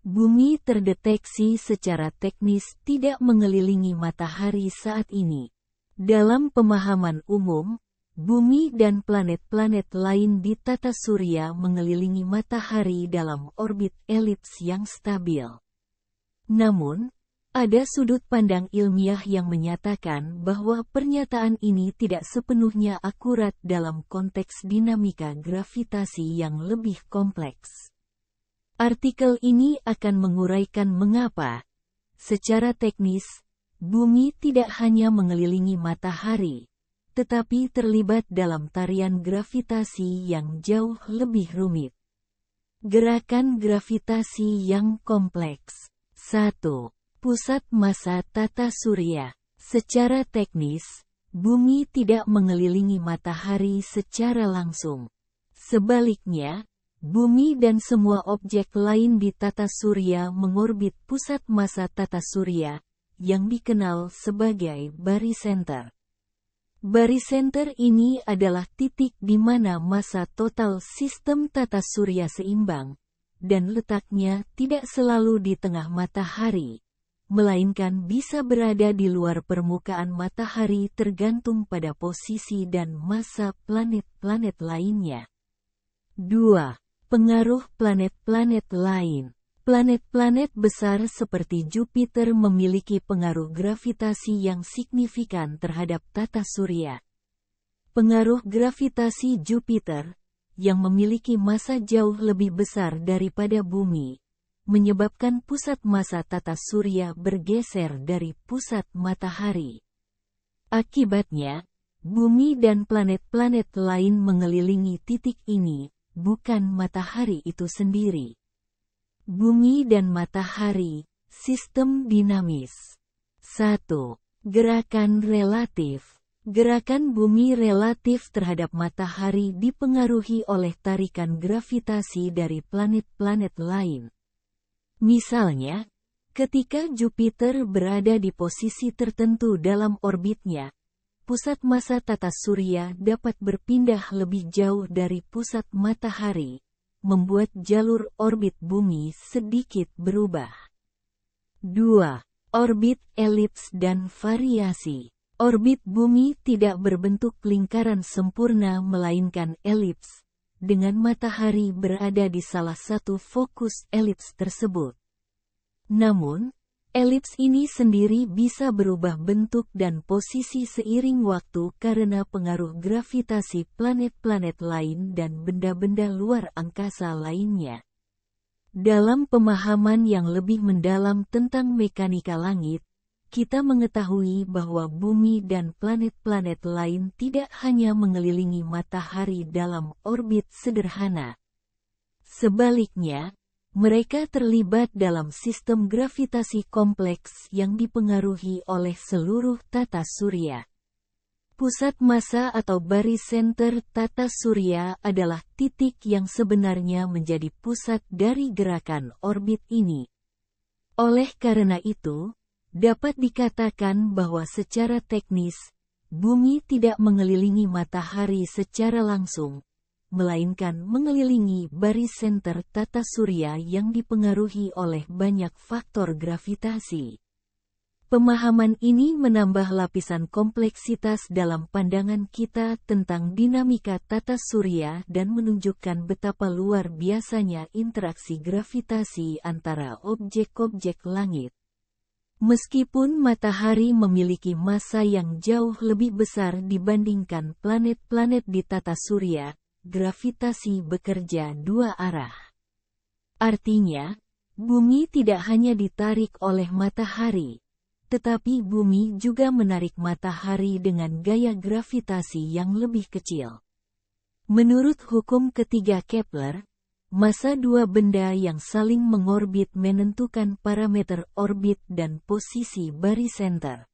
Bumi terdeteksi secara teknis tidak mengelilingi matahari saat ini. Dalam pemahaman umum, Bumi dan planet-planet lain di tata surya mengelilingi matahari dalam orbit elips yang stabil. Namun, ada sudut pandang ilmiah yang menyatakan bahwa pernyataan ini tidak sepenuhnya akurat dalam konteks dinamika gravitasi yang lebih kompleks. Artikel ini akan menguraikan mengapa, secara teknis, Bumi tidak hanya mengelilingi matahari, tetapi terlibat dalam tarian gravitasi yang jauh lebih rumit. Gerakan gravitasi yang kompleks. 1. Pusat massa tata surya. Secara teknis, Bumi tidak mengelilingi matahari secara langsung. Sebaliknya, Bumi dan semua objek lain di tata surya mengorbit pusat massa tata surya, yang dikenal sebagai barycenter. Barycenter ini adalah titik di mana massa total sistem tata surya seimbang, dan letaknya tidak selalu di tengah matahari, melainkan bisa berada di luar permukaan matahari tergantung pada posisi dan massa planet-planet lainnya. 2. Pengaruh planet-planet lain. Planet-planet besar seperti Jupiter memiliki pengaruh gravitasi yang signifikan terhadap tata surya. Pengaruh gravitasi Jupiter, yang memiliki massa jauh lebih besar daripada Bumi, menyebabkan pusat massa tata surya bergeser dari pusat matahari. Akibatnya, Bumi dan planet-planet lain mengelilingi titik ini, bukan matahari itu sendiri. Bumi dan matahari, sistem dinamis. 1. Gerakan relatif. Gerakan bumi relatif terhadap matahari dipengaruhi oleh tarikan gravitasi dari planet-planet lain. Misalnya, ketika Jupiter berada di posisi tertentu dalam orbitnya, pusat massa tata surya dapat berpindah lebih jauh dari pusat matahari, membuat jalur orbit bumi sedikit berubah. 2. Orbit elips dan variasi. Orbit bumi tidak berbentuk lingkaran sempurna melainkan elips, dengan matahari berada di salah satu fokus elips tersebut. Namun, elips ini sendiri bisa berubah bentuk dan posisi seiring waktu karena pengaruh gravitasi planet-planet lain dan benda-benda luar angkasa lainnya. Dalam pemahaman yang lebih mendalam tentang mekanika langit, kita mengetahui bahwa bumi dan planet-planet lain tidak hanya mengelilingi matahari dalam orbit sederhana. Sebaliknya, mereka terlibat dalam sistem gravitasi kompleks yang dipengaruhi oleh seluruh tata surya. Pusat massa atau barycenter tata surya adalah titik yang sebenarnya menjadi pusat dari gerakan orbit ini. Oleh karena itu, dapat dikatakan bahwa secara teknis, bumi tidak mengelilingi matahari secara langsung, melainkan mengelilingi barycenter tata surya yang dipengaruhi oleh banyak faktor gravitasi. Pemahaman ini menambah lapisan kompleksitas dalam pandangan kita tentang dinamika tata surya dan menunjukkan betapa luar biasanya interaksi gravitasi antara objek-objek langit. Meskipun matahari memiliki massa yang jauh lebih besar dibandingkan planet-planet di tata surya, gravitasi bekerja dua arah. Artinya, bumi tidak hanya ditarik oleh matahari, tetapi bumi juga menarik matahari dengan gaya gravitasi yang lebih kecil. Menurut hukum ketiga Kepler, massa dua benda yang saling mengorbit menentukan parameter orbit dan posisi barycenter.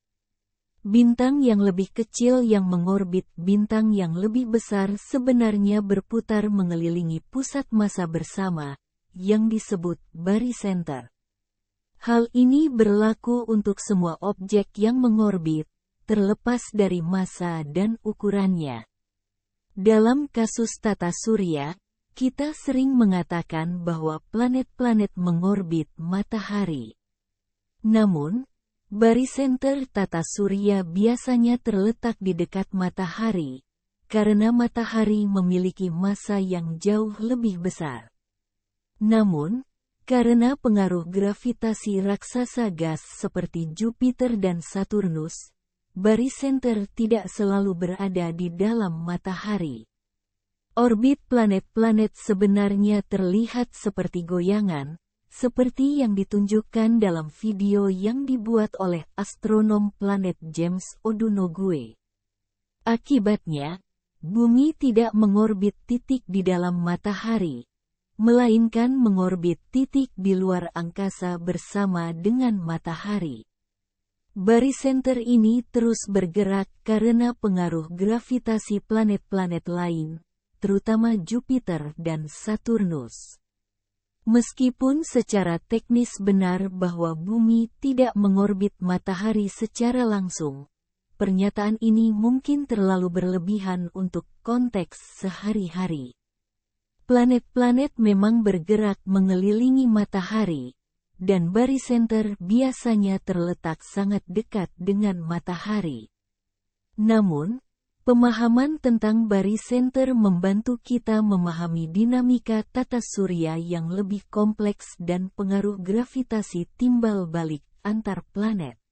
Bintang yang lebih kecil yang mengorbit bintang yang lebih besar sebenarnya berputar mengelilingi pusat massa bersama, yang disebut barycenter. Hal ini berlaku untuk semua objek yang mengorbit, terlepas dari massa dan ukurannya. Dalam kasus tata surya, Kita sering mengatakan bahwa planet-planet mengorbit matahari. Namun, barisenter tata surya biasanya terletak di dekat matahari, karena matahari memiliki massa yang jauh lebih besar. Namun, karena pengaruh gravitasi raksasa gas seperti Jupiter dan Saturnus, barisenter tidak selalu berada di dalam matahari. Orbit planet-planet sebenarnya terlihat seperti goyangan, seperti yang ditunjukkan dalam video yang dibuat oleh astronom planet James Odunogue. Akibatnya, Bumi tidak mengorbit titik di dalam matahari, melainkan mengorbit titik di luar angkasa bersama dengan matahari. Barisenter ini terus bergerak karena pengaruh gravitasi planet-planet lain, terutama Jupiter dan Saturnus. Meskipun secara teknis benar bahwa Bumi tidak mengorbit matahari secara langsung, pernyataan ini mungkin terlalu berlebihan untuk konteks sehari-hari. Planet-planet memang bergerak mengelilingi matahari, dan barisenter biasanya terletak sangat dekat dengan matahari. Namun, pemahaman tentang barisenter membantu kita memahami dinamika tata surya yang lebih kompleks dan pengaruh gravitasi timbal balik antar planet.